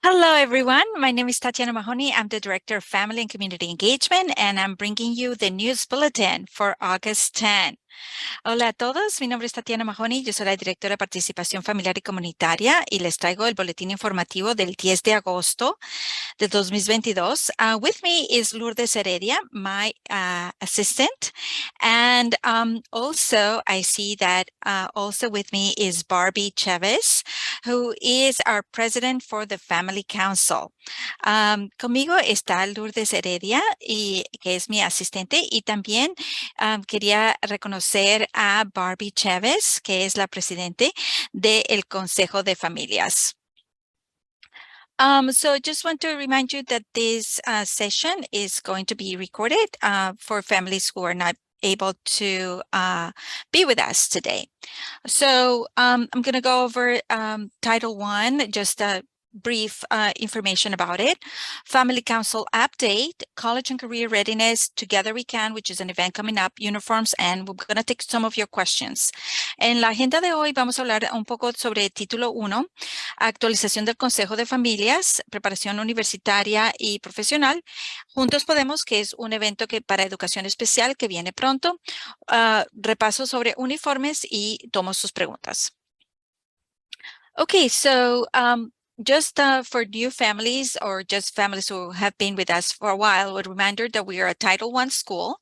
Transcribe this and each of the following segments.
Hello, everyone. My name is Tatiana Mahoney. I'm the Director of Family and Community Engagement, and I'm bringing you the news bulletin for August 10. Hola a todos, mi nombre es Tatiana Mahoney, yo soy la Directora de Participación Familiar y Comunitaria y les traigo el boletín informativo del 10 de agosto de 2022. With me is Lourdes Heredia, my assistant, and also I see that also with me is Barbie Chavez, who is our president for the Family Council. Conmigo está Lourdes Heredia, que es mi asistente, y también quería reconocer a Barbie Chavez, que es la presidente del Consejo de Familias. So just want to remind you that this session is going to be recorded for families who are not able to be with us today. So I'm going to go over Title I, just a brief information about it. Family Council update, College and Career Readiness, Together We Can, which is an event coming up, uniforms, and we're going to take some of your questions. En la agenda de hoy vamos a hablar un poco sobre Título 1, actualización del Consejo de Familias, preparación universitaria y profesional. Juntos Podemos, que es un evento para educación especial que viene pronto. Repaso sobre uniformes y tomo sus preguntas. Okay, so just for new families or just families who have been with us for a while, a reminder that we are a Title I school.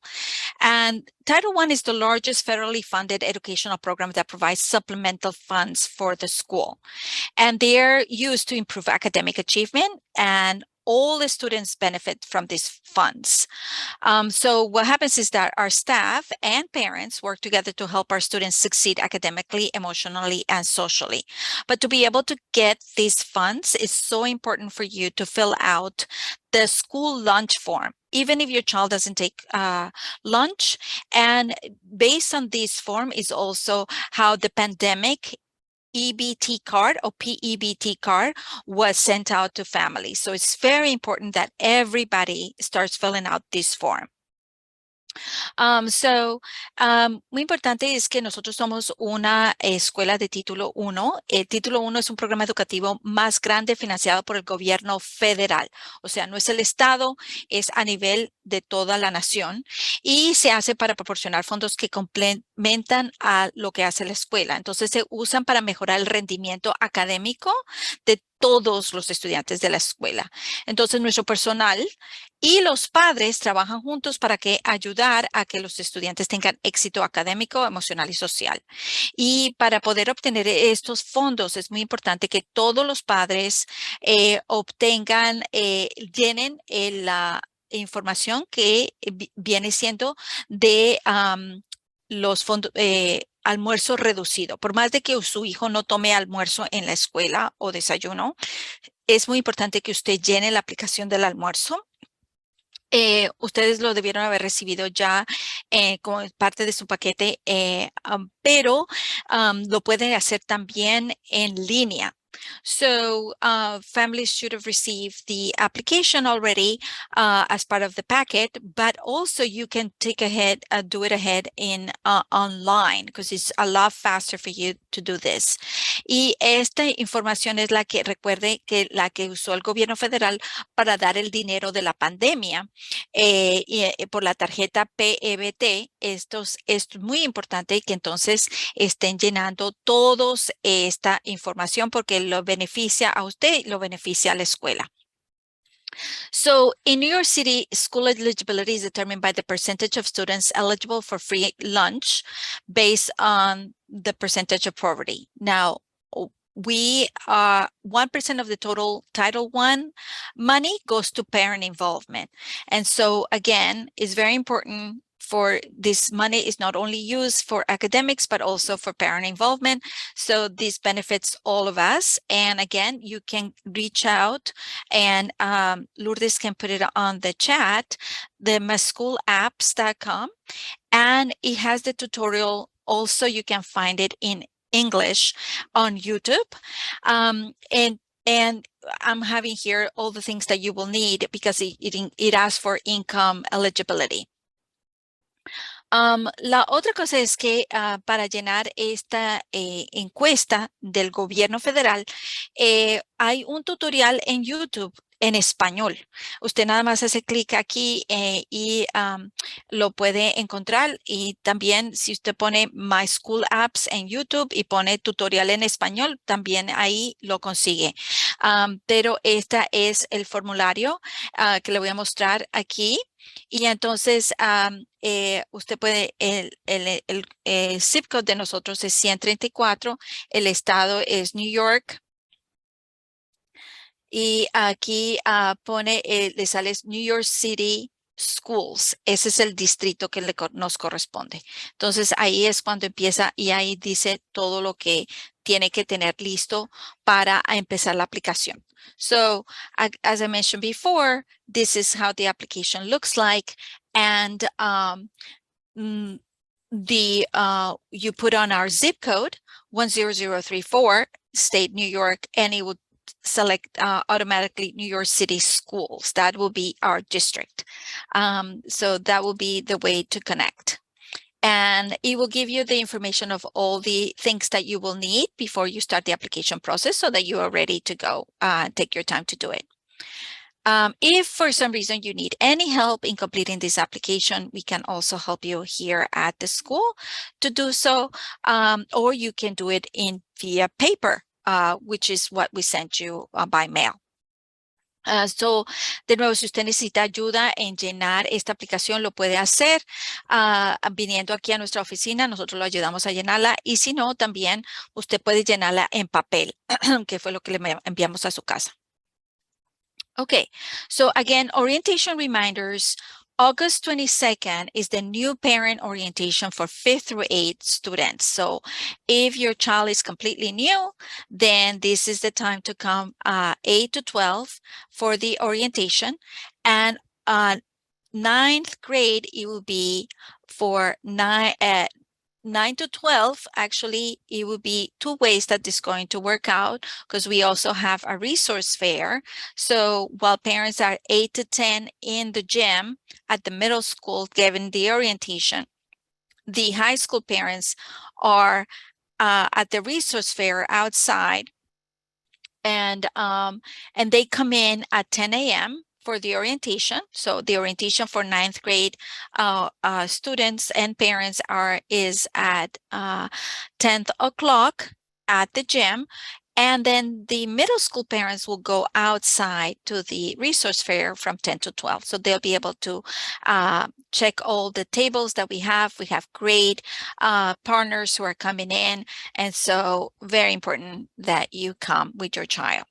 And Title I is the largest federally funded educational program that provides supplemental funds for the school. And they're used to improve academic achievement, and all the students benefit from these funds. So what happens is that our staff and parents work together to help our students succeed academically, emotionally, and socially. But to be able to get these funds, it's so important for you to fill out the school lunch form, even if your child doesn't take lunch. And based on this form is also how the pandemic EBT card or PEBT card was sent out to families. So it's very important that everybody starts filling out this form. Muy importante es que nosotros somos una escuela de Título 1. El Título 1 es un programa educativo más grande financiado por el gobierno federal. O sea, no es el Estado, es a nivel de toda la nación y se hace para proporcionar fondos que complementan a lo que hace la escuela. Entonces, se usan para mejorar el rendimiento académico de todos los estudiantes de la escuela. Entonces, nuestro personal y los padres trabajan juntos para ayudar a que los estudiantes tengan éxito académico, emocional y social. Y para poder obtener estos fondos es muy importante que todos los padres obtengan, llenen la información que viene siendo de los fondos, almuerzo reducido. Por más de que su hijo no tome almuerzo en la escuela o desayuno, es muy importante que usted llene la aplicación del almuerzo. Ustedes lo debieron haber recibido ya como parte de su paquete, pero lo pueden hacer también en línea. So families should have received the application already as part of the packet, but also you can do it ahead in online because it's a lot faster for you to do this. Y esta información es la que recuerde que la que usó el gobierno federal para dar el dinero de la pandemia por la tarjeta PEBT. Esto es muy importante que entonces estén llenando todos esta información porque lo beneficia a usted y lo beneficia a la escuela. So in New York City, school eligibility is determined by the percentage of students eligible for free lunch based on the percentage of poverty. Now, we 1% of the total Title I money goes to parent involvement. And so again, it's very important for this money is not only used for academics, but also for parent involvement. So this benefits all of us. And again, you can reach out and Lourdes can put it on the chat, the maschoolapps.com. And it has the tutorial. Also, you can find it in English on YouTube. And I'm having here all the things that you will need because it asks for income eligibility. La otra cosa es que para llenar esta encuesta del gobierno federal, hay un tutorial en YouTube en español. Usted nada más hace clic aquí y lo puede encontrar. Y también si usted pone My School Apps en YouTube y pone tutorial en español, también ahí lo consigue. Pero este es el formulario que le voy a mostrar aquí. Y entonces usted puede, el zip code de nosotros es 134, el estado es New York y aquí pone, le sale New York City Schools. Ese es el distrito que nos corresponde. Entonces ahí es cuando empieza y ahí dice todo lo que tiene que tener listo para empezar la aplicación. So, as I mentioned before, this is how the application looks like. And mm, you put on our zip code 10034, state New York, and it would select automatically New York City schools. That will be our district. So that will be the way to connect. And it will give you the information of all the things that you will need before you start the application process so that you are ready to go. Take your time to do it. If for some reason you need any help in completing this application, we can also help you here at the school to do so, or you can do it via paper, which is what we sent you by mail. So, de nuevo, si usted necesita ayuda en llenar esta aplicación, lo puede hacer viniendo aquí a nuestra oficina. Nosotros lo ayudamos a llenarla y si no, también usted puede llenarla en papel, que fue lo que le enviamos a su casa. Okay, so again, orientation reminders. August 22nd is the new parent orientation for 5th through 8th students. So if your child is completely new, then this is the time to come 8 to 12 for the orientation. And 9th grade, it will be for 9 to 12, actually, it will be two ways that is going to work out because we also have a resource fair. So while parents are 8 to 10 in the gym at the middle school given the orientation, the high school parents are at the resource fair outside and they come in at 10 a.m. for the orientation. So the orientation for 9th grade students and parents is at 10 o'clock at the gym. And then the middle school parents will go outside to the resource fair from 10 to 12. So they'll be able to check all the tables that we have. We have great partners who are coming in. And so very important that you come with your child.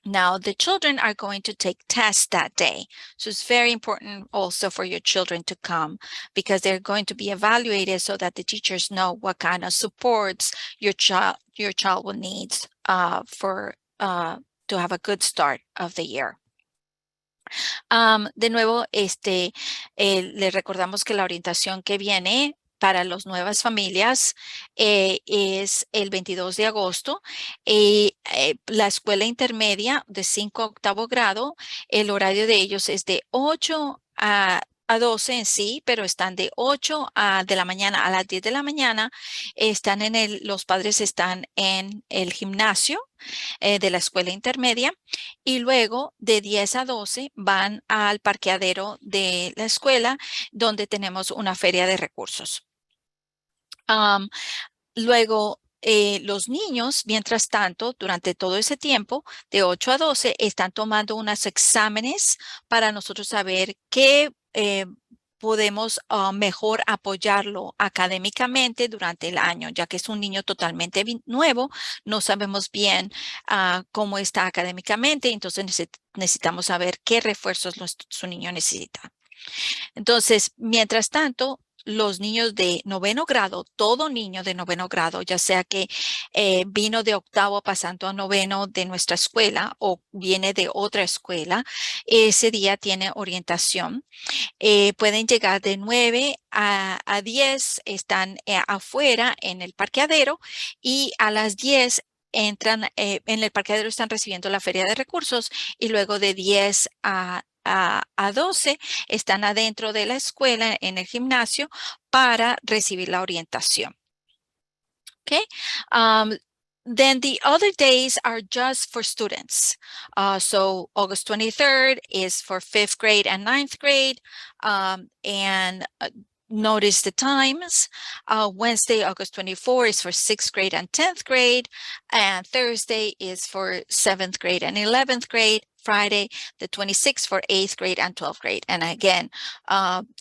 Now, the children are going to take tests that day. So it's very important also for your children to come because they're going to be evaluated so that the teachers know what kind of supports your child will need to have a good start of the year. De nuevo, le recordamos que la orientación que viene para las nuevas familias es el 22 de agosto. La escuela intermedia de 5 a 8º grado, el horario de ellos es de 8 a 12 en sí, pero están de 8 de la mañana a las 10 de la mañana. Los padres están en el gimnasio de la escuela intermedia y luego de 10 a 12 van al parqueadero de la escuela donde tenemos una feria de recursos. Luego, los niños, mientras tanto, durante todo ese tiempo, de 8 a 12, están tomando unos exámenes para nosotros saber qué podemos mejor apoyarlo académicamente durante el año, ya que es un niño totalmente nuevo, no sabemos bien cómo está académicamente, entonces necesitamos saber qué refuerzos su niño necesita. Entonces, mientras tanto, los niños de 9º grado, todo niño de 9º grado, ya sea que vino de 8º pasando a 9º de nuestra escuela o viene de otra escuela, ese día tiene orientación. Pueden llegar de 9 a 10, están afuera en el parqueadero y a las 10 entran en el parqueadero, están recibiendo la feria de recursos y luego de 10 a a 12 están adentro de la escuela en el gimnasio para recibir la orientación. Okay. Then the other days are just for students. So August 23rd is for 5th grade and 9th grade. And notice the times. Wednesday, August 24th is for 6th grade and 10th grade. And Thursday is for 7th grade and 11th grade. Friday, the 26th for 8th grade and 12th grade. And again,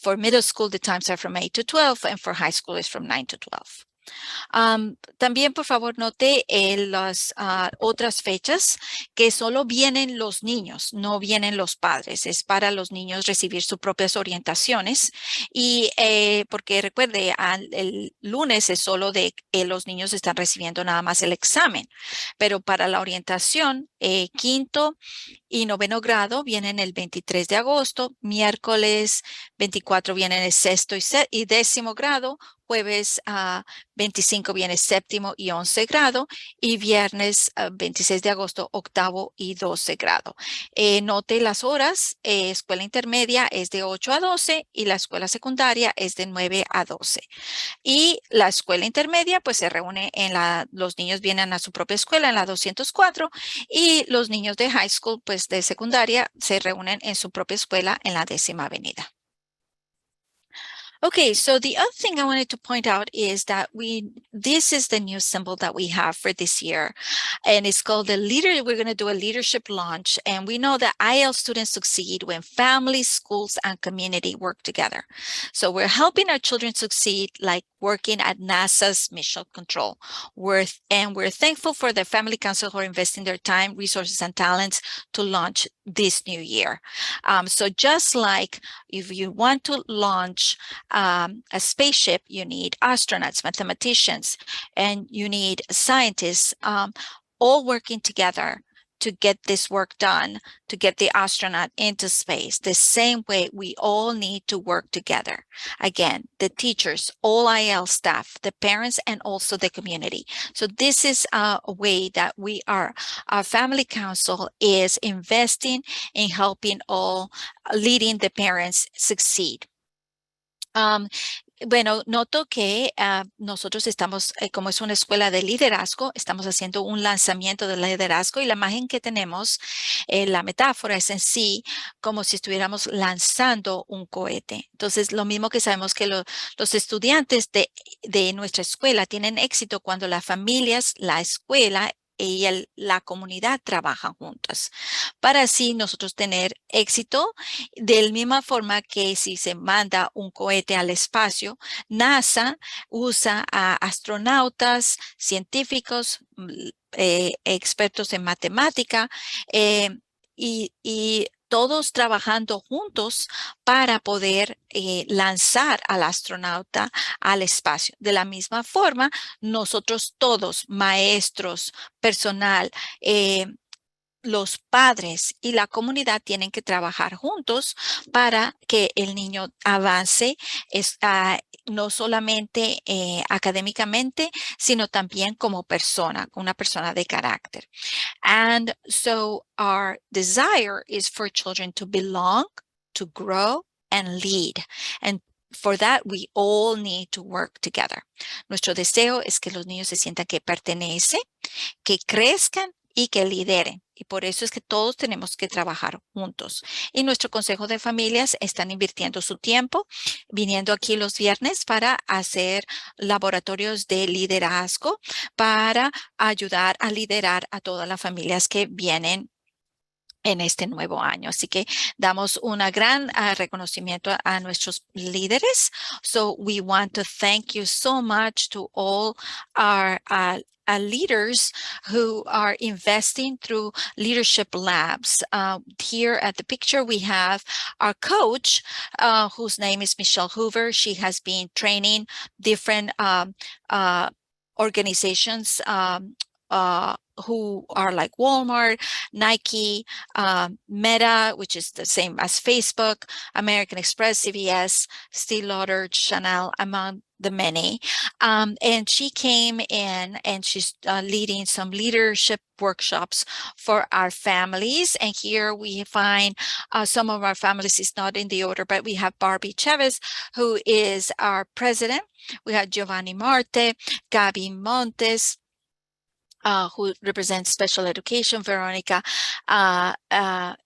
for middle school, the times are from 8 to 12, and for high school is from 9 to 12. También, por favor, note las otras fechas que solo vienen los niños, no vienen los padres. Es para los niños recibir sus propias orientaciones. Y porque recuerde, el lunes es solo de los niños están recibiendo nada más el examen. Pero para la orientación, quinto y noveno grado vienen el 23 de agosto, miércoles 24 vienen el sexto y décimo grado, jueves 25 viene séptimo y 11 grado, y viernes 26 de agosto, octavo y 12 grado. Note las horas, escuela intermedia es de 8 a 12 y la escuela secundaria es de 9 a 12. Y la escuela intermedia pues se reúne los niños vienen a su propia escuela en la 204 y los niños de high school pues de secundaria se reúnen en su propia escuela en la 10ª avenida. Okay, so the other thing I wanted to point out is that this is the new symbol that we have for this year, and it's called we're going to do a leadership launch, and we know that IL students succeed when families, schools, and community work together. So we're helping our children succeed like working at NASA's mission control. We're thankful for the Family Council who are investing their time, resources, and talents to launch this new year. So just like if you want to launch a spaceship, you need astronauts, mathematicians, and you need scientists all working together to get this work done, to get the astronaut into space. The same way we all need to work together. Again, the teachers, all IL staff, the parents, and also the community. So this is a way that our family council is investing in helping leading the parents succeed. Bueno, noto que nosotros estamos, como es una escuela de liderazgo, estamos haciendo un lanzamiento de liderazgo y la imagen que tenemos, la metáfora es en sí como si estuviéramos lanzando un cohete. Entonces, lo mismo que sabemos que los estudiantes de nuestra escuela tienen éxito cuando las familias, la escuela y la comunidad trabajan juntas para así nosotros tener éxito de la misma forma que si se manda un cohete al espacio, NASA usa a astronautas, científicos, expertos en matemática y todos trabajando juntos para poder lanzar al astronauta al espacio. De la misma forma, nosotros todos, maestros, personal, los padres y la comunidad tienen que trabajar juntos para que el niño avance no solamente académicamente, sino también como persona, una persona de carácter. And so our desire is for children to belong, to grow, and lead. And for that, we all need to work together. Nuestro deseo es que los niños se sientan que pertenecen, que crezcan y que lideren. Y por eso es que todos tenemos que trabajar juntos. Y nuestro Consejo de Familias están invirtiendo su tiempo, viniendo aquí los viernes para hacer laboratorios de liderazgo, para ayudar a liderar a todas las familias que vienen en este nuevo año. Así que damos un gran reconocimiento a nuestros líderes. So we want to thank you so much to all our leaders who are investing through leadership labs. Here at the picture, we have our coach, whose name is Michelle Hoover. She has been training different organizations who are like Walmart, Nike, Meta, which is the same as Facebook, American Express, CVS, Steel Lauder, Chanel, among the many. And she came in and she's leading some leadership workshops for our families. And here we find some of our families is not in the order, but we have Barbie Chavez, who is our president. We have Giovanni Marte, Gabi Montes, who represents special education, Veronica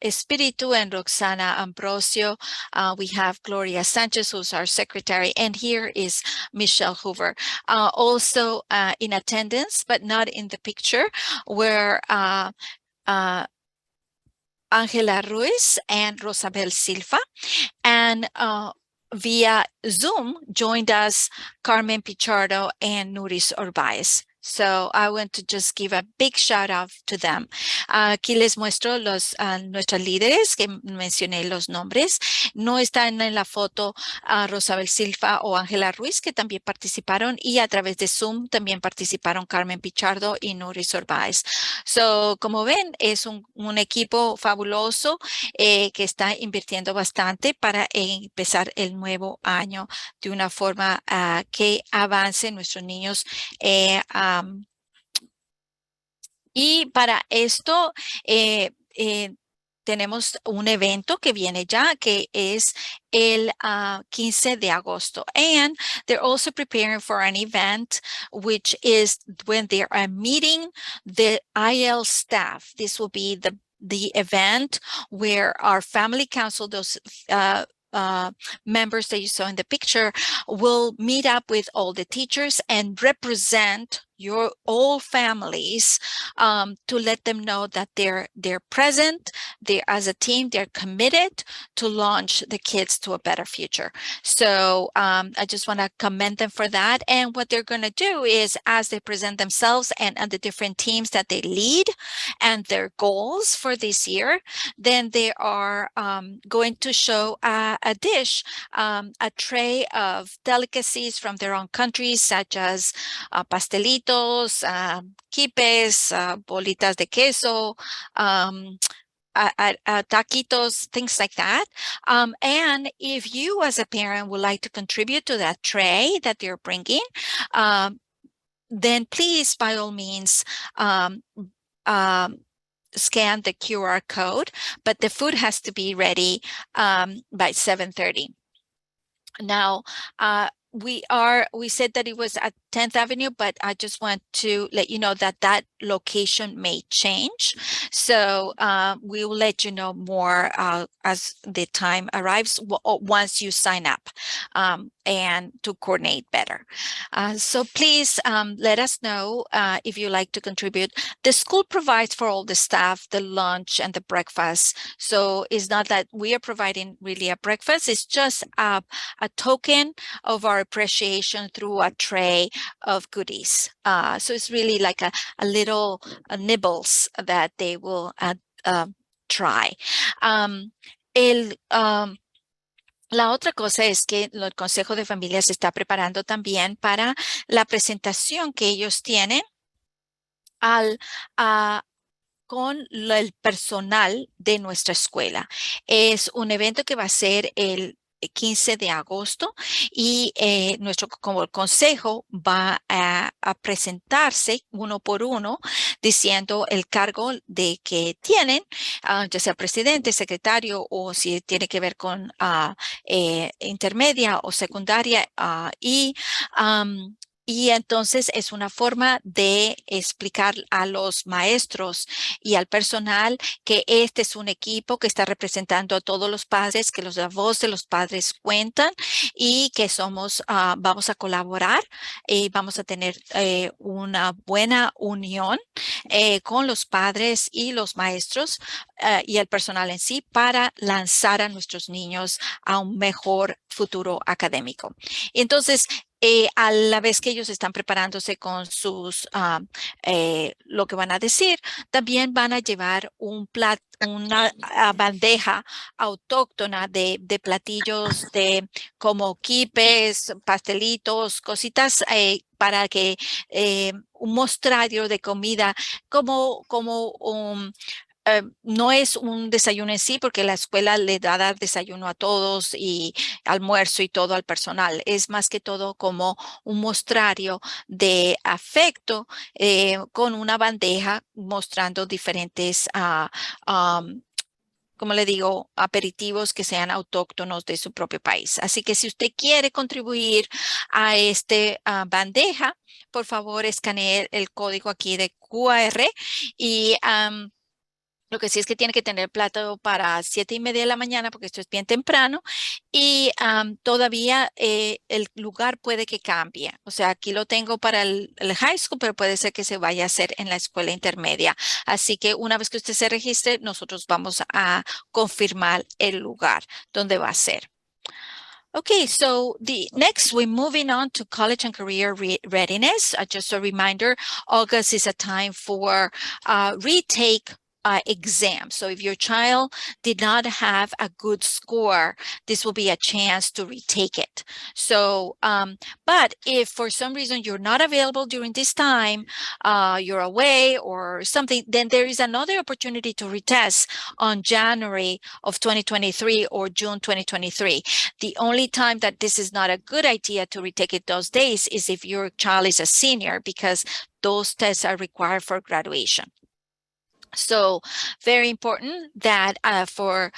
Espiritu, and Roxana Ambrosio. We have Gloria Sanchez, who's our secretary, and here is Michelle Hoover. Also in attendance, but not in the picture, were Angela Ruiz and Rosabel Silva. And via Zoom joined us Carmen Pichardo and Nuris Orbaiz. So I want to just give a big shout out to them. Aquí les muestro nuestros líderes, que mencioné los nombres. No están en la foto Rosabel Silva o Ángela Ruiz, que también participaron, y a través de Zoom también participaron Carmen Pichardo y Nuris Orbaiz. So, como ven, es un equipo fabuloso que está invirtiendo bastante para empezar el nuevo año de una forma que avance nuestros niños. Y para esto tenemos un evento que viene ya, que es el 15 de agosto. And they're also preparing for an event, which is when they are meeting the IL staff. This will be the event where our family council, those members that you saw in the picture, will meet up with all the teachers and represent your all families to let them know that they're present. They, as a team, they're committed to launch the kids to a better future. So I just want to commend them for that. And what they're going to do is, as they present themselves and the different teams that they lead and their goals for this year, then they are going to show a dish, a tray of delicacies from their own countries, such as pastelitos, quipes, bolitas de queso, taquitos, things like that. And if you as a parent would like to contribute to that tray that they're bringing, then please, by all means, scan the QR code, but the food has to be ready by 7:30. Now, we said that it was at 10th Avenue, but I just want to let you know that that location may change. So we will let you know more as the time arrives once you sign up and to coordinate better. So please let us know if you like to contribute. The school provides for all the staff the lunch and the breakfast. So it's not that we are providing really a breakfast. It's just a token of our appreciation through a tray of goodies. So it's really like a little nibbles that they will try. La otra cosa es que el Consejo de Familias se está preparando también para la presentación que ellos tienen con el personal de nuestra escuela. Es un evento que va a ser el 15 de agosto y como el consejo va a presentarse uno por uno diciendo el cargo de que tienen, ya sea presidente, secretario o si tiene que ver con intermedia o secundaria y entonces es una forma de explicar a los maestros y al personal que este es un equipo que está representando a todos los padres, que la voz de los padres cuentan y que vamos a colaborar y vamos a tener una buena unión con los padres y los maestros y el personal en sí para lanzar a nuestros niños a un mejor futuro académico. Entonces, a la vez que ellos están preparándose con sus, lo que van a decir, también van a llevar una bandeja autóctona de platillos como quipes, pastelitos, cositas para que un mostrario de comida como no es un desayuno en sí, porque la escuela le da a dar desayuno a todos y almuerzo y todo al personal. Es más que todo como un mostrario de afecto con una bandeja mostrando diferentes como le digo, aperitivos que sean autóctonos de su propio país. Así que si usted quiere contribuir a este bandeja, por favor, escanee el código aquí de QR y lo que sí es que tiene que tener plato para 7:30 de la mañana porque esto es bien temprano y todavía el lugar puede que cambie. O sea, aquí lo tengo para el high school, pero puede ser que se vaya a hacer en la escuela intermedia. Así que una vez que usted se registre, nosotros vamos a confirmar el lugar donde va a ser. Okay, so the next we're moving on to college and career readiness. Just a reminder, August is a time for retake exam. So if your child did not have a good score, this will be a chance to retake it. So, but if for some reason you're not available during this time, you're away or something, then there is another opportunity to retest on January of 2023 or June 2023. The only time that this is not a good idea to retake it those days is if your child is a senior, because those tests are required for graduation. So very important that for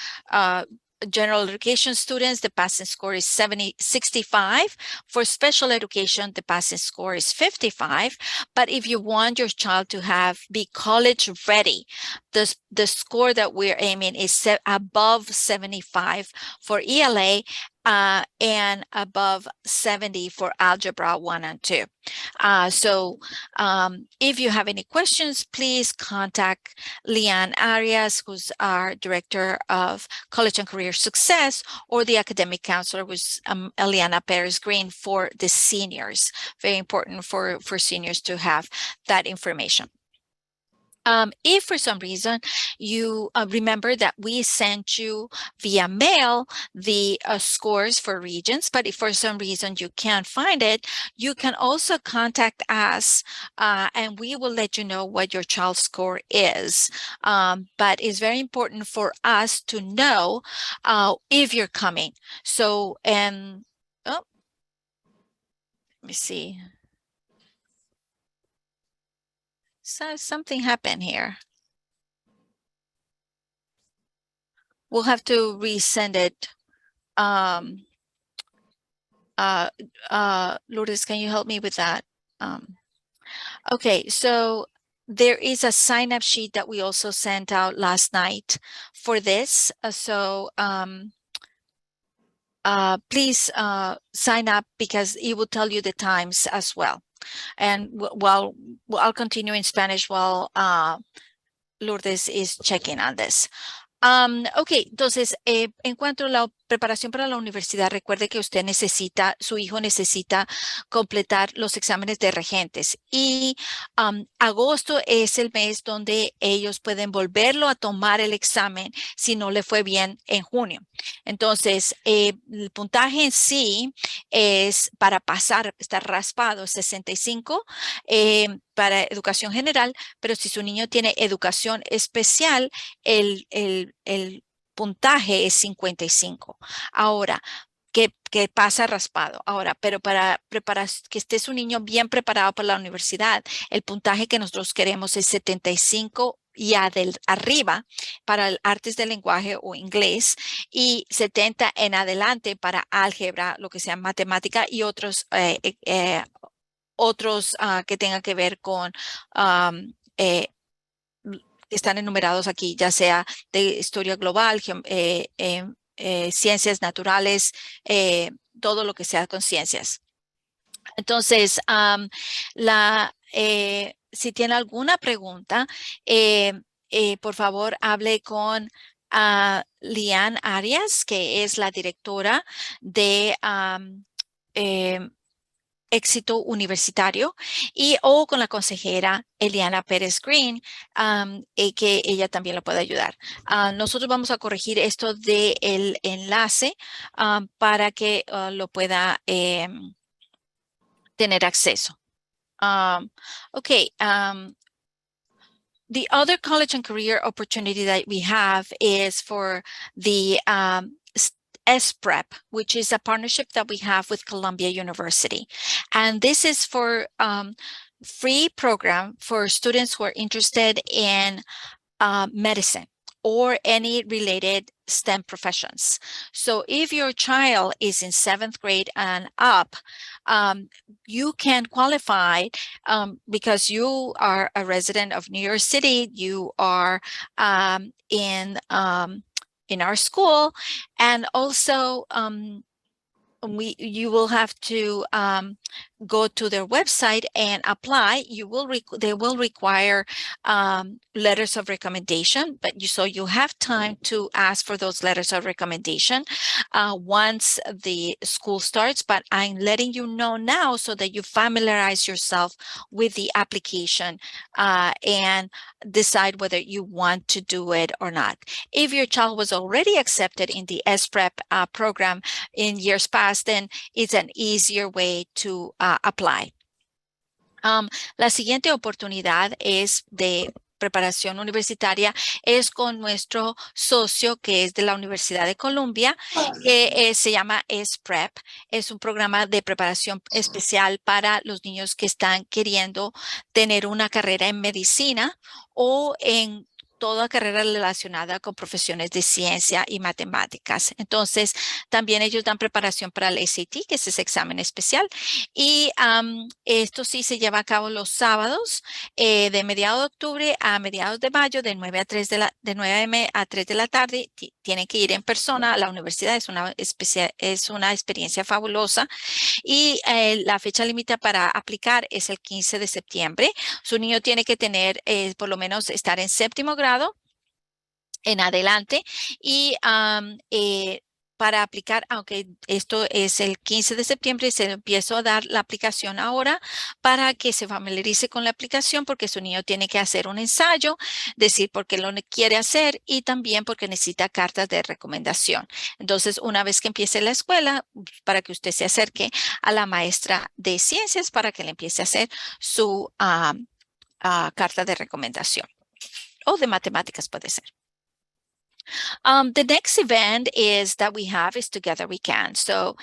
general education students, the passing score is 65. For special education, the passing score is 55. But if you want your child to be college ready, the score that we're aiming is above 75 for ELA and above 70 for Algebra 1 and 2. So if you have any questions, please contact Leanne Arias, who's our Director of College and Career Success, or the Academic Counselor, which is Eliana Perez-Green for the seniors. Very important for seniors to have that information. If for some reason you remember that we sent you via mail the scores for regions, but if for some reason you can't find it, you can also contact us and we will let you know what your child's score is. But it's very important for us to know if you're coming. So, let me see. So something happened here. We'll have to resend it. Lourdes, can you help me with that? Okay, so there is a sign-up sheet that we also sent out last night for this. Please sign up because it will tell you the times as well. And I'll continue in Spanish while Lourdes is checking on this. Ok, entonces, en cuanto a la preparación para la universidad, recuerde que su hijo necesita completar los exámenes de regentes y agosto es el mes donde ellos pueden volverlo a tomar el examen si no le fue bien en junio. Entonces, el puntaje en sí es para pasar, está raspado, 65 para educación general, pero si su niño tiene educación especial, el puntaje es 55. Ahora, que pasa raspado. Ahora, pero para que esté su niño bien preparado para la universidad, el puntaje que nosotros queremos es 75 y arriba para el artes del lenguaje o inglés y 70 en adelante para álgebra, lo que sea matemática y otros que tengan que ver con están enumerados aquí, ya sea de historia global, ciencias naturales, todo lo que sea con ciencias. Entonces, si tiene alguna pregunta, por favor, hable con Leanne Arias, que es la directora de éxito universitario o con la consejera Eliana Pérez Green, que ella también lo puede ayudar. Nosotros vamos a corregir esto del enlace para que lo pueda tener acceso. Ok. The other college and career opportunity that we have is for the SPREP, which is a partnership that we have with Columbia University. And this is for free program for students who are interested in medicine or any related STEM professions. So if your child is in 7th grade and up, you can qualify because you are a resident of New York City, you are in our school, and also you will have to go to their website and apply. They will require letters of recommendation, but so you have time to ask for those letters of recommendation once the school starts. But I'm letting you know now so that you familiarize yourself with the application and decide whether you want to do it or not. If your child was already accepted in the SPREP program in years past, then it's an easier way to apply. La siguiente oportunidad es de preparación universitaria, es con nuestro socio que es de la Universidad de Columbia, que se llama SPREP. Es un programa de preparación especial para los niños que están queriendo tener una carrera en medicina o en toda carrera relacionada con profesiones de ciencia y matemáticas. Entonces, también ellos dan preparación para el SAT, que es ese examen especial. Y esto sí se lleva a cabo los sábados de mediados de octubre a mediados de mayo, de 9 a 3 de la tarde. Tienen que ir en persona a la universidad. Es una experiencia fabulosa. Y la fecha límite para aplicar es el 15 de septiembre. Su niño tiene que tener, por lo menos, estar en 7º grado en adelante. Y para aplicar, aunque esto es el 15 de septiembre, se le empiezo a dar la aplicación ahora para que se familiarice con la aplicación, porque su niño tiene que hacer un ensayo, decir por qué lo quiere hacer y también porque necesita cartas de recomendación. Entonces, una vez que empiece la escuela, para que usted se acerque a la maestra de ciencias para que le empiece a hacer su carta de recomendación, o de matemáticas puede ser. The next event that we have is Together We Can. So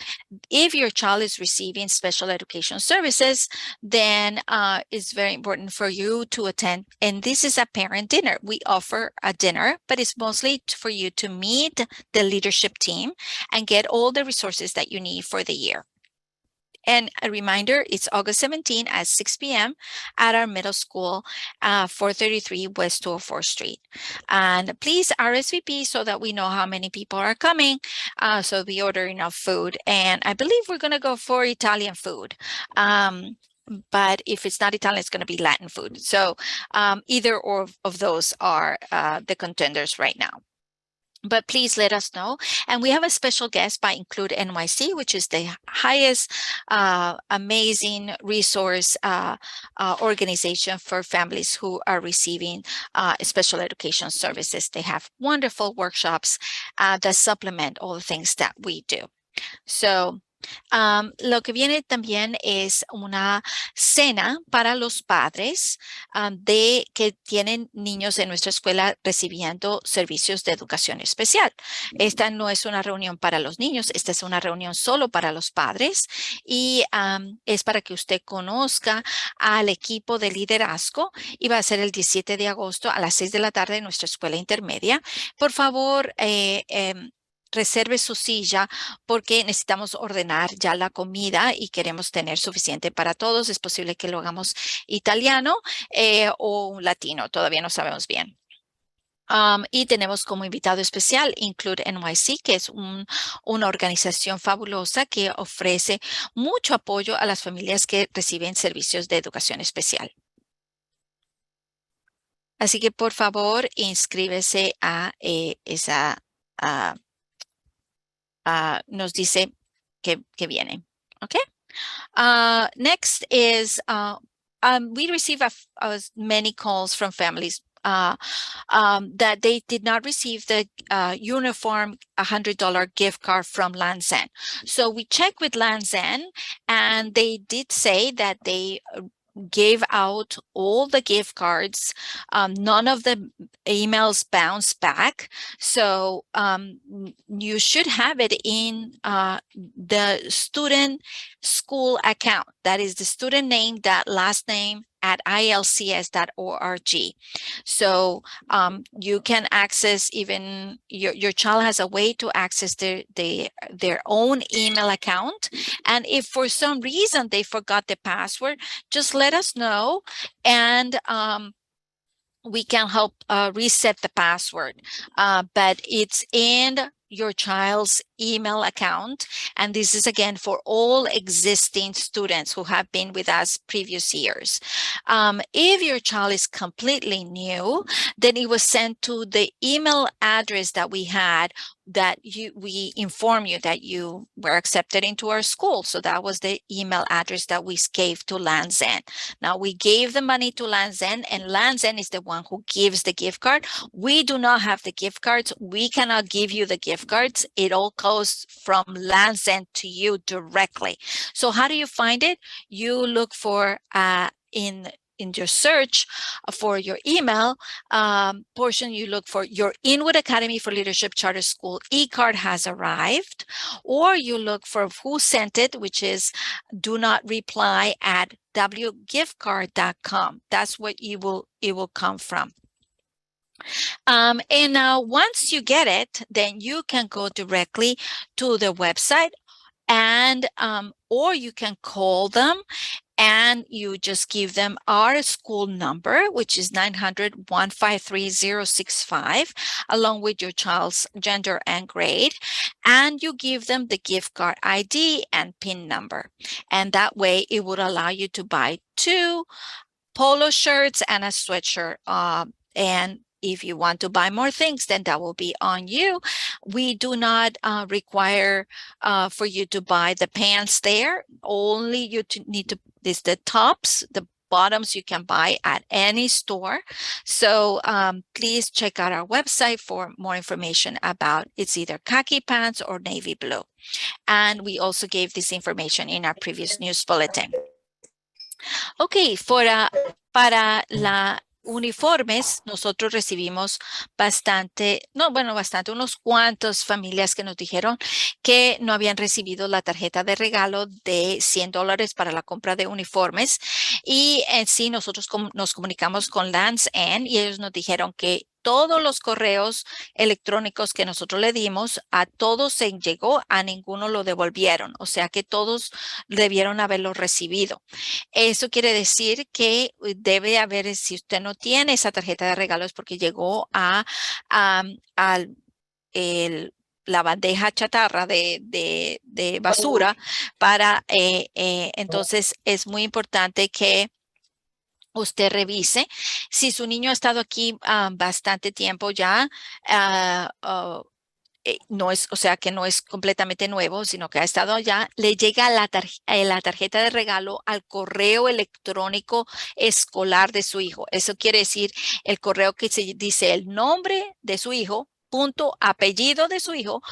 if your child is receiving special education services, then it's very important for you to attend. And this is a parent dinner. We offer a dinner, but it's mostly for you to meet the leadership team and get all the resources that you need for the year. And a reminder, it's August 17 at 6 p.m. at our middle school, 433 West 204th Street. And please RSVP so that we know how many people are coming. So we order enough food. And I believe we're going to go for Italian food. But if it's not Italian, it's going to be Latin food. So either or of those are the contenders right now. But please let us know. And we have a special guest by Include NYC, which is the highest amazing resource organization for families who are receiving special education services. They have wonderful workshops that supplement all the things that we do. So lo que viene también es una cena para los padres de que tienen niños en nuestra escuela recibiendo servicios de educación especial. Esta no es una reunión para los niños, esta es una reunión solo para los padres y es para que usted conozca al equipo de liderazgo y va a ser el 17 de agosto a las 6 de la tarde en nuestra escuela intermedia. Por favor, reserve su silla porque necesitamos ordenar ya la comida y queremos tener suficiente para todos. Es posible que lo hagamos italiano o latino, todavía no sabemos bien. Y tenemos como invitado especial Include NYC, que es una organización fabulosa que ofrece mucho apoyo a las familias que reciben servicios de educación especial. Así que por favor, inscríbese a esa nos dice que viene. Okay. Next is we receive many calls from families that they did not receive the uniform $100 gift card from Lands End. So we checked with Lands End and they did say that they gave out all the gift cards. None of the emails bounced back. So you should have it in the student school account. That is the student name, that last name at ilcs.org. So you can access, even your child has a way to access their own email account. And if for some reason they forgot the password, just let us know, and we can help reset the password. But it's in your child's email account. And this is again for all existing students who have been with us previous years. If your child is completely new, then it was sent to the email address that we had, that we inform you that you were accepted into our school. So that was the email address that we gave to Land's End. Now we gave the money to Land's End, and Land's End is the one who gives the gift card. We do not have the gift cards. We cannot give you the gift cards. It all goes from Land's End to you directly. So how do you find it? You look for in your search for your email portion, you look for your Inwood Academy for Leadership Charter School e-card has arrived, or you look for who sent it, which is do not reply at wgiftcard.com. That's what it will come from. And once you get it, then you can go directly to the website, and or you can call them, and you just give them our school number, which is 900-153-065, along with your child's gender and grade. And you give them the gift card ID and PIN number. And that way it would allow you to buy 2 polo shirts and a sweatshirt. And if you want to buy more things, then that will be on you. We do not require for you to buy the pants there. Only you need to, this the tops, the bottoms you can buy at any store. So please check out our website for more information about it's either khaki pants or navy blue. And we also gave this information in our previous news bulletin. Okay, para la uniformes, nosotros recibimos unos cuantos familias que nos dijeron que no habían recibido la tarjeta de regalo de $100 para la compra de uniformes. Y en sí, nosotros nos comunicamos con Land's End y ellos nos dijeron que todos los correos electrónicos que nosotros le dimos, a todos se llegó, a ninguno lo devolvieron. O sea que todos debieron haberlo recibido. Eso quiere decir que debe haber, si usted no tiene esa tarjeta de regalos porque llegó a la bandeja chatarra de basura, entonces es muy importante que usted revise. Si su niño ha estado aquí bastante tiempo ya, no es, o sea que no es completamente nuevo, sino que ha estado allá, le llega la tarjeta de regalo al correo electrónico escolar de su hijo. Eso quiere decir el correo que se dice el nombre de su hijo, punto apellido de su hijo,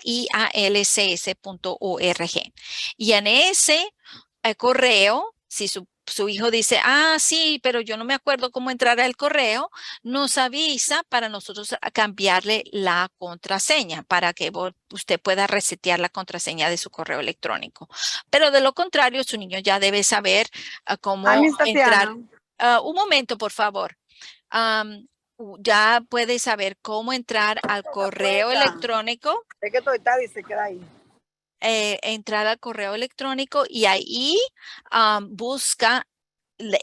@ialcs.org. Y en ese correo, si su hijo dice, sí, pero yo no me acuerdo cómo entrar al correo, nos avisa para nosotros cambiarle la contraseña para que usted pueda resetear la contraseña de su correo electrónico. Pero de lo contrario, su niño ya debe saber cómo entrar. Un momento, por favor. Ya puede saber cómo entrar al correo electrónico. Es que todo está, dice que ahí. Entrar al correo electrónico y ahí busca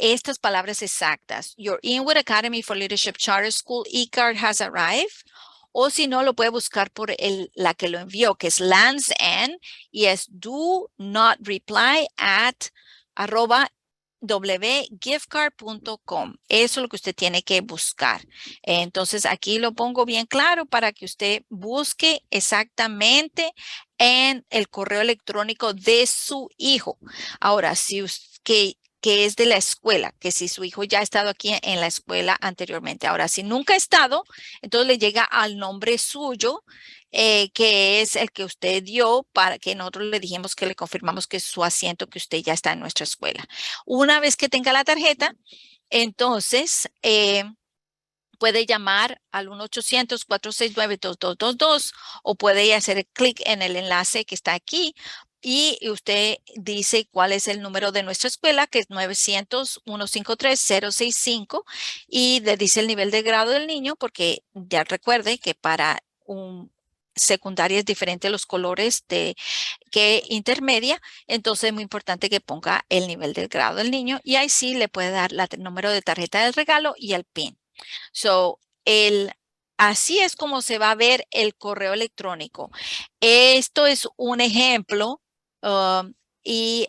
estas palabras exactas. Your Inwood Academy for Leadership Charter School e-card has arrived. O si no, lo puede buscar por la que lo envió, que es Land's End, y es do not reply at wgiftcard.com. Eso es lo que usted tiene que buscar. Entonces, aquí lo pongo bien claro para que usted busque exactamente en el correo electrónico de su hijo. Ahora, si usted, que que es de la escuela, que si su hijo ya ha estado aquí en la escuela anteriormente. Ahora, si nunca ha estado, entonces le llega al nombre suyo, que es el que usted dio para que nosotros le dijimos que le confirmamos que es su asiento, que usted ya está en nuestra escuela. Una vez que tenga la tarjeta, entonces puede llamar al 1-800-469-2222 o puede hacer clic en el enlace que está aquí y usted dice cuál es el número de nuestra escuela, que es 900-153-065 y le dice el nivel de grado del niño, porque ya recuerde que para un secundaria es diferente los colores de que intermedia, entonces es muy importante que ponga el nivel del grado del niño y ahí sí le puede dar el número de tarjeta del regalo y el PIN. So, así es como se va a ver el correo electrónico. Esto es un ejemplo y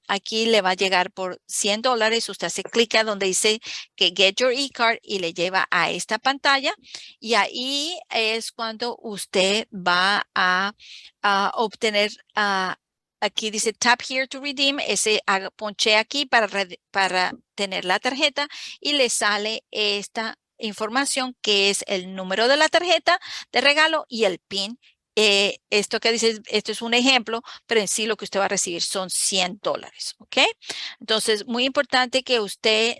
aquí le va a llegar por $100. Usted hace clic a donde dice que Get Your E-Card y le lleva a esta pantalla y ahí es cuando usted va a obtener aquí dice tap here to redeem, ponche aquí para tener la tarjeta y le sale esta información que es el número de la tarjeta de regalo y el PIN. Esto que dice, esto es un ejemplo, pero en sí lo que usted va a recibir son $100, ¿ok? Entonces, muy importante que usted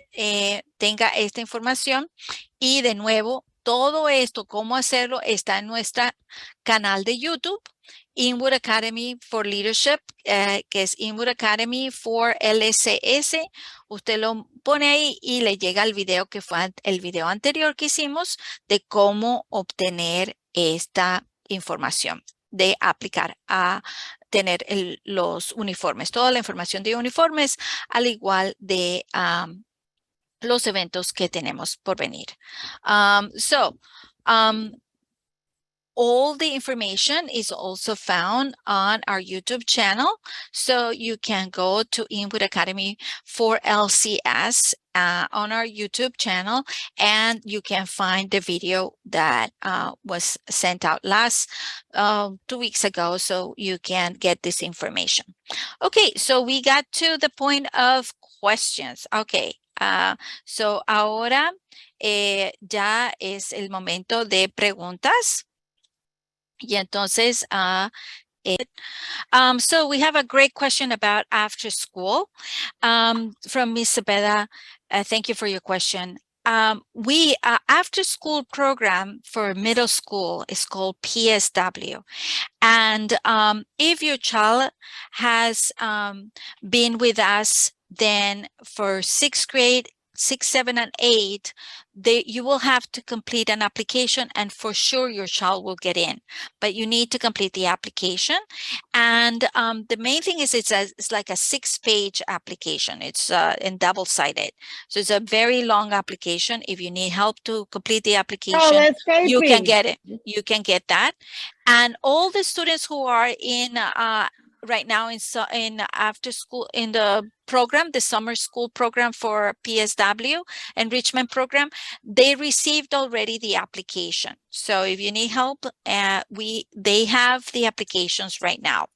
tenga esta información y de nuevo, todo esto, cómo hacerlo, está en nuestro canal de YouTube. Inwood Academy for Leadership, que es Inwood Academy for LSS. Usted lo pone ahí y le llega el video que fue el video anterior que hicimos de cómo obtener esta información de aplicar a tener los uniformes, toda la información de uniformes, al igual de los eventos que tenemos por venir. All the information is also found on our YouTube channel. So you can go to Inwood Academy for LCS on our YouTube channel, and you can find the video that was sent out last 2 weeks ago, so you can get this information. Okay, so we got to the point of questions. Okay, so ahora ya es el momento de preguntas. Y entonces, so we have a great question about after school from Ms. Cepeda. Thank you for your question. We after school program for middle school is called PSW. And if your child has been with us, then for 6th grade, 6, 7, and 8, you will have to complete an application and for sure your child will get in. But you need to complete the application. And the main thing is it's like a 6-page application. It's in double-sided. So it's a very long application. If you need help to complete the application, you can get it. You can get that. And all the students who are in right now in after school in the program, the summer school program for PSW enrichment program, they received already the application. So if you need help, they have the applications right now.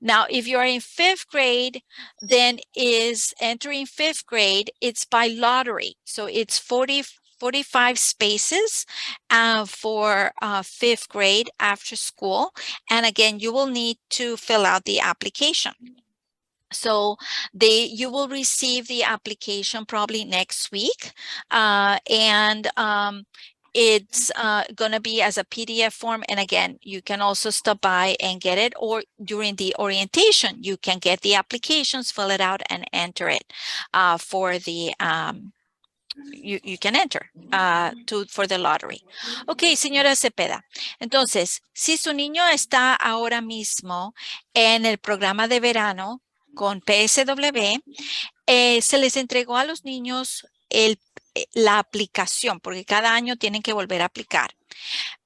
Now, if you're in 5th grade, then is entering 5th grade, it's by lottery. So it's 45 spaces for 5th grade after school. And again, you will need to fill out the application. So you will receive the application probably next week. It's going to be as a PDF form. And again, you can also stop by and get it, or during the orientation, you can get the applications, fill it out, and enter it for the you can enter for the lottery. Ok, señora Cepeda. Entonces, si su niño está ahora mismo en el programa de verano con PSW, se les entregó a los niños la aplicación, porque cada año tienen que volver a aplicar.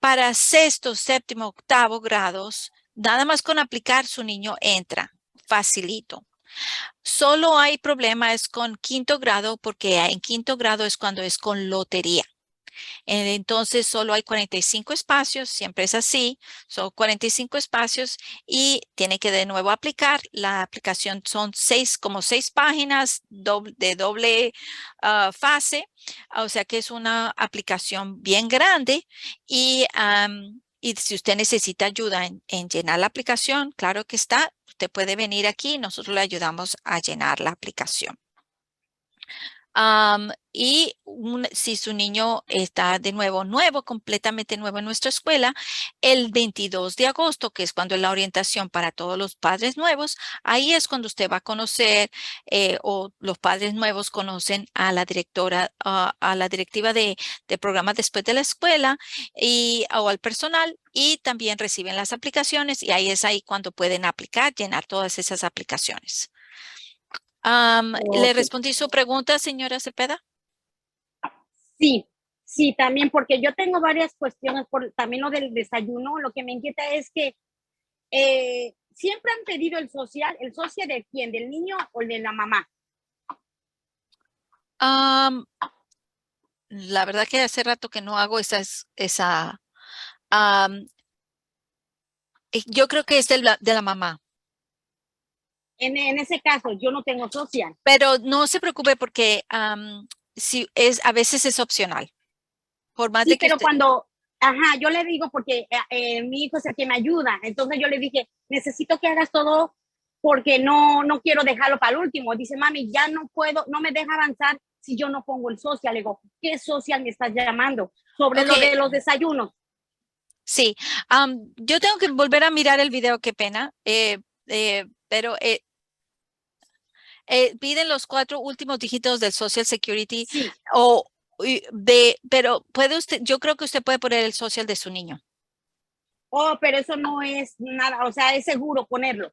Para 6º, 7º, 8º grados, nada más con aplicar su niño entra, facilito. Solo hay problemas con 5º grado porque en 5º grado es cuando es con lotería. Entonces solo hay 45 espacios, siempre es así, son 45 espacios y tiene que de nuevo aplicar. La aplicación son como seis páginas de doble fase, o sea que es una aplicación bien grande y si usted necesita ayuda en llenar la aplicación, claro que está, usted puede venir aquí, nosotros le ayudamos a llenar la aplicación. Si su niño está de nuevo completamente nuevo en nuestra escuela, el 22 de agosto, que es cuando es la orientación para todos los padres nuevos, ahí es cuando usted va a conocer o los padres nuevos conocen a la directora, a la directiva de programas después de la escuela o al personal y también reciben las aplicaciones y ahí cuando pueden aplicar, llenar todas esas aplicaciones. ¿Le Ok. respondí su pregunta, señora Cepeda? Sí, sí, también porque yo tengo varias cuestiones por también lo del desayuno. Lo que me inquieta es que siempre han pedido el social de quién, del niño o de la mamá. La verdad que hace rato que no hago am, yo creo que es de la mamá, En ese caso, yo no tengo social. pero no se preocupe porque si a veces es opcional. Por más de Sí, que pero usted, cuando, ajá, yo le digo porque mi hijo es el que me ayuda, entonces yo le dije, necesito que hagas todo porque no quiero dejarlo para el último. Dice, mami, ya no puedo, no me deja avanzar si yo no pongo el social. Le digo, ¿qué social me estás llamando? Sobre ok, lo de los desayunos. sí, yo tengo que volver a mirar el video, qué pena, pero piden los 4 últimos dígitos del Social Security Sí, o pero puede usted, yo creo que usted puede poner el social de su niño. oh, pero eso no es nada, o sea, es seguro ponerlo.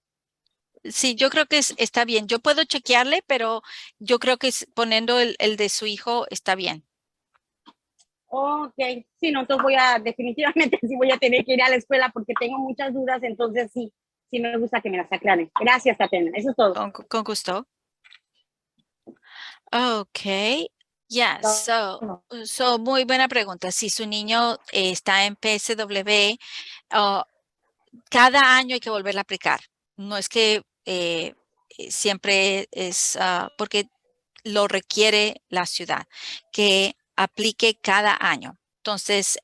Sí, yo creo que está bien. Yo puedo chequearle, pero yo creo que poniendo el de su hijo está bien. Ok, sí, no, entonces definitivamente sí voy a tener que ir a la escuela porque tengo muchas dudas, entonces sí, sí me gusta que me las aclaren. Gracias, Tatiana, eso es todo. Con gusto. Okay. Yeah, so muy buena pregunta. Si su niño está en PSW, uh, cada año hay que volverla a aplicar. No es que siempre es porque lo requiere la ciudad, que aplique cada año. Entonces,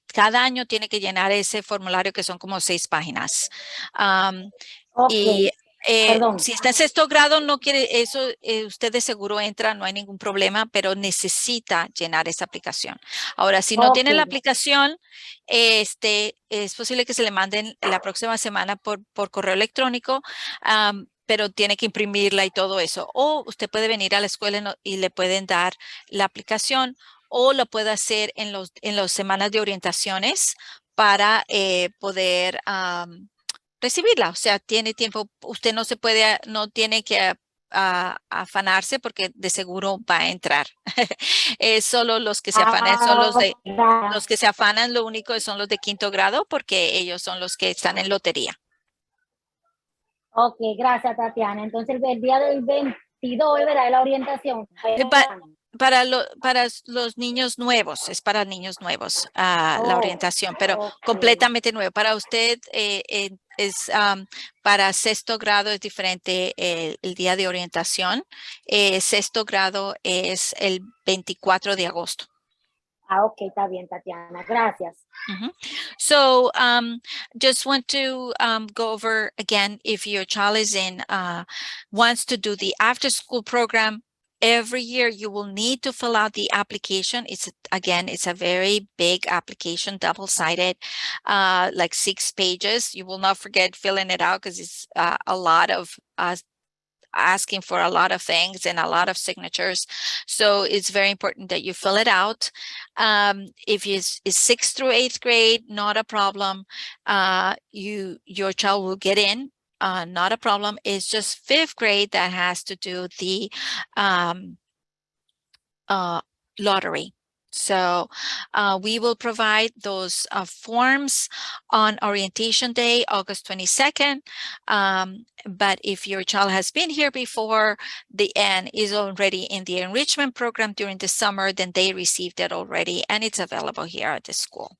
cada año tiene que llenar ese formulario que son como 6 páginas. Ok, Y perdón. si está en sexto grado, no quiere eso, usted de seguro entra, no hay ningún problema, pero necesita llenar esa aplicación. Ahora, si no Ok, tiene la aplicación, es posible que se le manden la próxima semana por correo electrónico, pero tiene que imprimirla y todo eso. O usted puede venir a la escuela y le pueden dar la aplicación o lo puede hacer en las semanas de orientaciones para poder recibirla. O sea, tiene tiempo, usted no tiene que afanarse porque de seguro va a entrar. Solo los que se afanan son los que se afanan, lo único son los de quinto grado porque ellos son los que están en lotería. ok, gracias, Tatiana. Entonces, el día del 22, ¿verdad? De la orientación. Eh, pa- para los niños nuevos, es para niños nuevos la Oh, orientación, pero ok. completamente nuevo. Para usted para sexto grado es diferente el día de orientación. Sexto grado es el 24 de agosto. Ah, ok, está bien, Tatiana. Gracias. So just want to go over again, if your child is wants to do the after school program, every year you will need to fill out the application. It's a very big application, double-sided, like 6 pages. You will not forget filling it out because it's a lot of asking for a lot of things and a lot of signatures. So it's very important that you fill it out. If it's 6th through 8th grade, not a problem. Your child will get in, not a problem. It's just 5th grade that has to do the lottery. So we will provide those forms on orientation day, August 22nd. But if your child has been here before and is already in the enrichment program during the summer, then they received it already and it's available here at the school.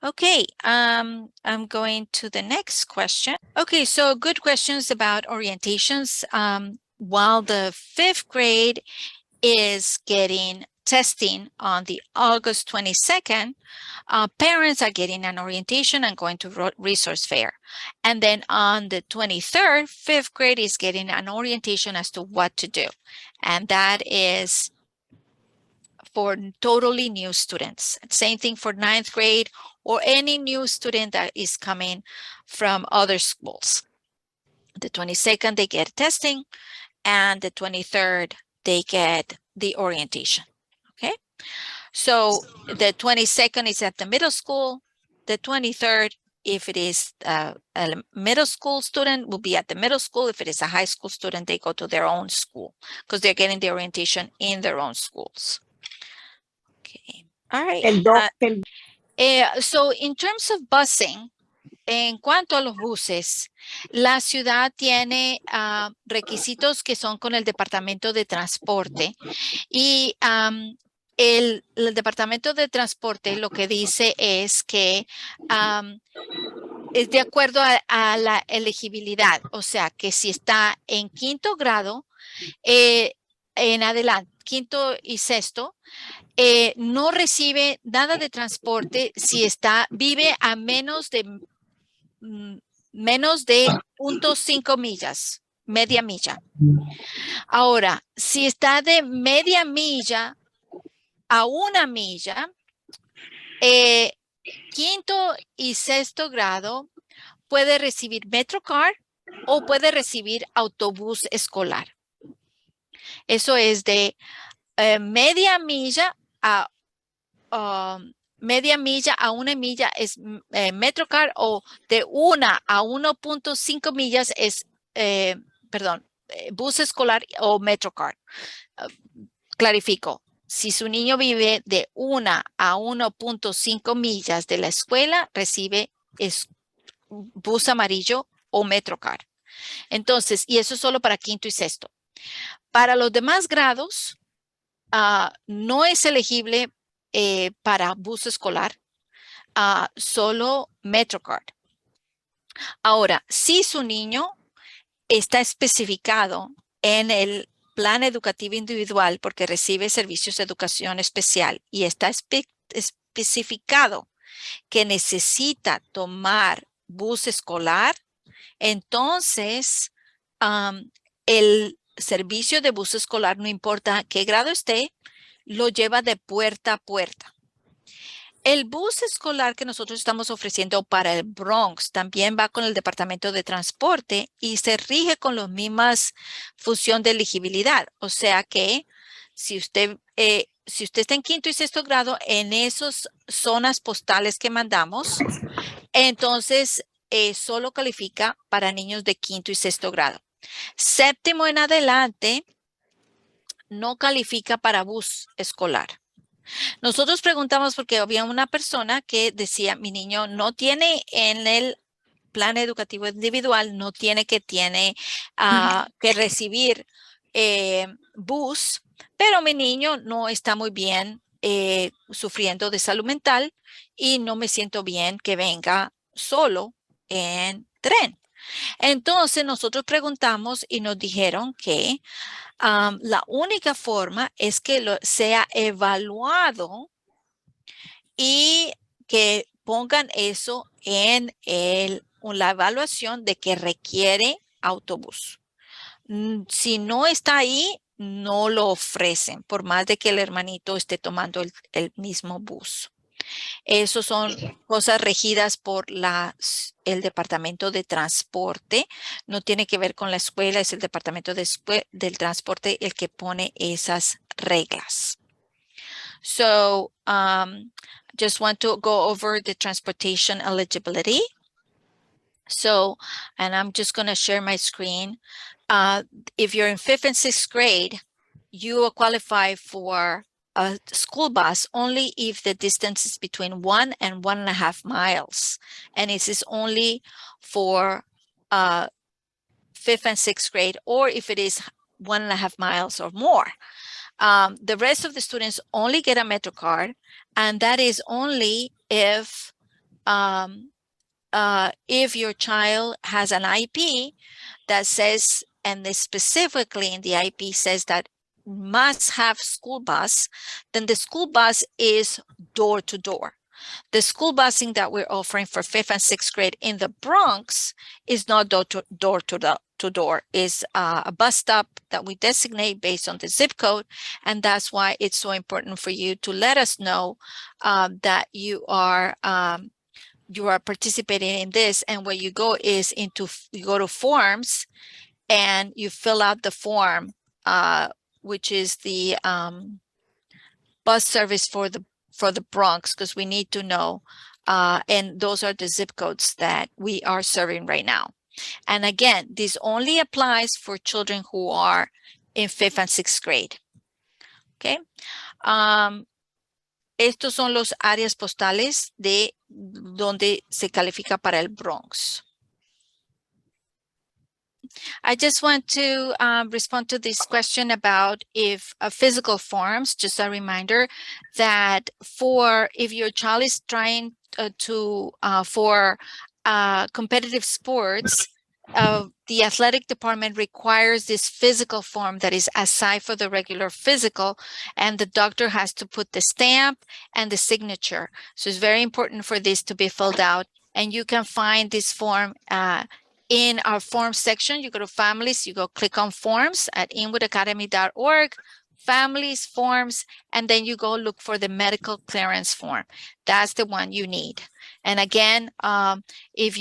Okay, I'm going to the next question. Okay, so good questions about orientations. While the 5th grade is getting testing on the August 22nd, parents are getting an orientation and going to resource fair. And then on the 23rd, 5th grade is getting an orientation as to what to do. And that is for totally new students. Same thing for 9th grade or any new student that is coming from other schools. The 22nd, they get testing, and the 23rd, they get the orientation. Okay, so the 22nd is at the middle school. The 23rd, if it is a middle school student, will be at the middle school. If it is a high school student, they go to their own school because they're getting the orientation in their own schools. Okay, all right. So in terms of busing, en cuanto a los buses, la ciudad tiene requisitos que son con el Departamento de Transporte y el Departamento de Transporte lo que dice es que es de acuerdo a la elegibilidad, o sea que si está en 5º grado en adelante, 5º y 6º, no recibe nada de transporte si vive a menos de 0.5 millas, media milla. Ahora, si está de media milla a 1 milla, 5º y 6º grado puede recibir Metrocar o puede recibir autobús escolar. Eso es de media milla a 1 milla es Metrocar, o de 1 a 1.5 millas es, bus escolar o Metrocar. Clarifico, si su niño vive de 1 a 1.5 millas de la escuela, recibe bus amarillo o Metrocar. Entonces, y eso es solo para 5º y 6º. Para los demás grados, no es elegible para bus escolar, solo Metrocard. Ahora, si su niño está especificado en el plan educativo individual porque recibe servicios de educación especial y está especificado que necesita tomar bus escolar, entonces el servicio de bus escolar, no importa qué grado esté, lo lleva de puerta a puerta. El bus escolar que nosotros estamos ofreciendo para el Bronx también va con el Departamento de Transporte y se rige con las mismas funciones de elegibilidad. O sea que si usted está en 5º y 6º grado en esas zonas postales que mandamos, entonces solo califica para niños de 5º y 6º grado. 7º en adelante no califica para bus escolar. Nosotros preguntamos porque había una persona que decía, mi niño no tiene en el plan educativo individual, no tiene que recibir bus, pero mi niño no está muy bien sufriendo de salud mental y no me siento bien que venga solo en tren. Entonces nosotros preguntamos y nos dijeron que la única forma es que sea evaluado y que pongan eso en la evaluación de que requiere autobús. Si no está ahí, no lo ofrecen, por más de que el hermanito esté tomando el mismo bus. Esos son cosas regidas por el Departamento de Transporte. No tiene que ver con la escuela, es el Departamento del Transporte el que pone esas reglas. So, just want to go over the transportation eligibility. So, and I'm just going to share my screen. If you're in 5th and 6th grade, you will qualify for a school bus only if the distance is between 1 and 1.5 miles. And it is only for 5th and 6th grade, or if it is 1.5 miles or more. The rest of the students only get a Metro card, and that is only if your child has an IP that says, and specifically in the IP says that must have school bus, then the school bus is door to door. The school busing that we're offering for 5th and 6th grade in the Bronx is not door to door, is a bus stop that we designate based on the zip code. And that's why it's so important for you to let us know that you are participating in this. And where you go is you go to forms and you fill out the form, which is the bus service for the Bronx, because we need to know, and those are the zip codes that we are serving right now. And again, this only applies for children who are in 5th and 6th grade. Okay. Estos son los áreas postales de donde se califica para el Bronx. I just want to respond to this question about if physical forms, just a reminder that if your child is trying for competitive sports, the athletic department requires this physical form that is aside for the regular physical, and the doctor has to put the stamp and the signature. So it's very important for this to be filled out, and you can find this form in our forms section. You go to families, you go click on forms at inwoodacademy.org, families, forms, and then you go look for the medical clearance form. That's the one you need. And again, if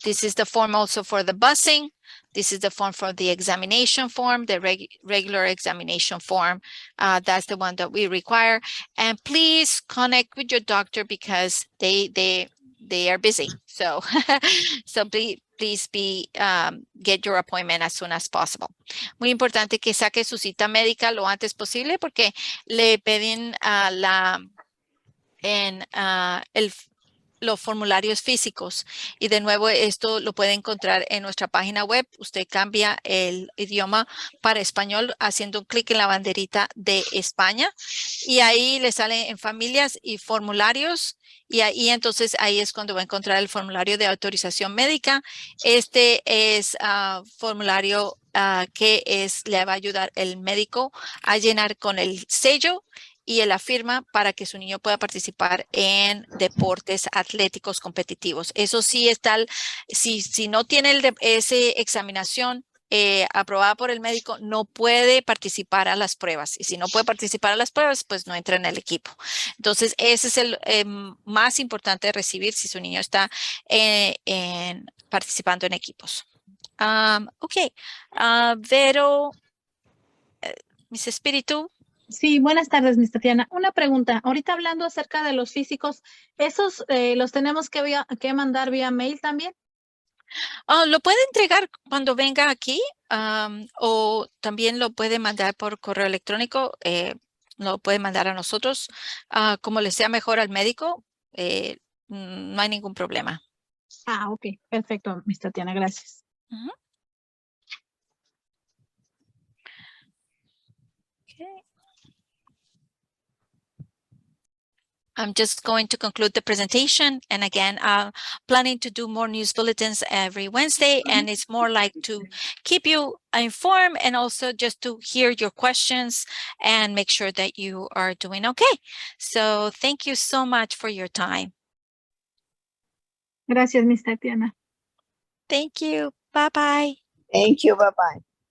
this is the form also for the busing. This is the form for the examination form, the regular examination form. That's the one that we require. And please connect with your doctor because they are busy. So, please get your appointment as soon as possible. Muy importante que saque su cita médica lo antes posible porque le piden los formularios físicos. Y de nuevo, esto lo puede encontrar en nuestra página web. Usted cambia el idioma para español haciendo un clic en la banderita de España y ahí le sale en familias y formularios. Y entonces ahí es cuando va a encontrar el formulario de autorización médica. Este es formulario que le va a ayudar el médico a llenar con el sello y la firma para que su niño pueda participar en deportes atléticos competitivos. Eso sí está, si no tiene esa examinación aprobada por el médico, no puede participar a las pruebas. Y si no puede participar a las pruebas, pues no entra en el equipo. Entonces, ese es el más importante de recibir si su niño está participando en equipos. Ok. Vero, Miss Espíritu. Sí, buenas tardes, Miss Tatiana. Una pregunta. Ahorita hablando acerca de los físicos, ¿esos los tenemos que mandar vía mail también? Lo puede entregar cuando venga aquí o también lo puede mandar por correo electrónico. Lo puede mandar a nosotros como le sea mejor al médico. No hay ningún problema. Ok. Perfecto, Miss Tatiana. Gracias. Okay. I'm just going to conclude the presentation. And again, planning to do more news bulletins every Wednesday. And it's more like to keep you informed and also just to hear your questions and make sure that you are doing okay. So thank you so much for your time. Gracias, Miss Tatiana. Thank you. Bye-bye. Thank you. Bye-bye.